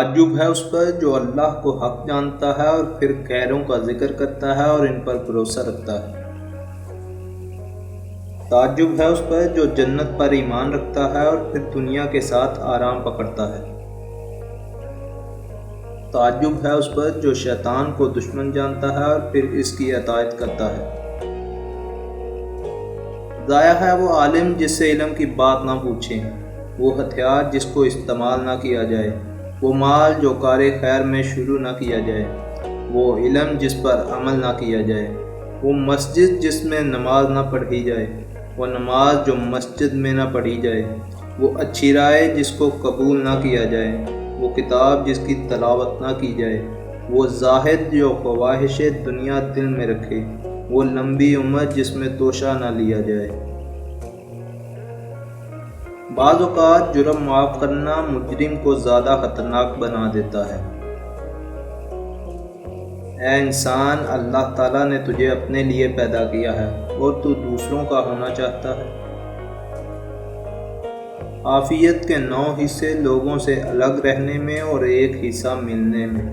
تعجب ہے اس پر جو اللہ کو حق جانتا ہے اور پھر غیروں کا ذکر کرتا ہے اور ان پر بھروسہ رکھتا ہے۔ تعجب ہے اس پر جو جنت پر ایمان رکھتا ہے اور پھر دنیا کے ساتھ آرام پکڑتا ہے۔ تعجب ہے اس پر جو شیطان کو دشمن جانتا ہے اور پھر اس کی اطاعت کرتا ہے۔ ضائع ہے وہ عالم جس سے علم کی بات نہ پوچھیں، وہ ہتھیار جس کو استعمال نہ کیا جائے، وہ مال جو کار خیر میں شروع نہ کیا جائے، وہ علم جس پر عمل نہ کیا جائے، وہ مسجد جس میں نماز نہ پڑھی جائے، وہ نماز جو مسجد میں نہ پڑھی جائے، وہ اچھی رائے جس کو قبول نہ کیا جائے، وہ کتاب جس کی تلاوت نہ کی جائے، وہ زاہد جو خواہش دنیا دل میں رکھے، وہ لمبی عمر جس میں توشہ نہ لیا جائے۔ بعض اوقات جرم معاف کرنا مجرم کو زیادہ خطرناک بنا دیتا ہے۔ اے انسان، اللہ تعالیٰ نے تجھے اپنے لیے پیدا کیا ہے اور تو دوسروں کا ہونا چاہتا ہے۔ عافیت کے 9 حصے لوگوں سے الگ رہنے میں اور 1 حصہ ملنے میں۔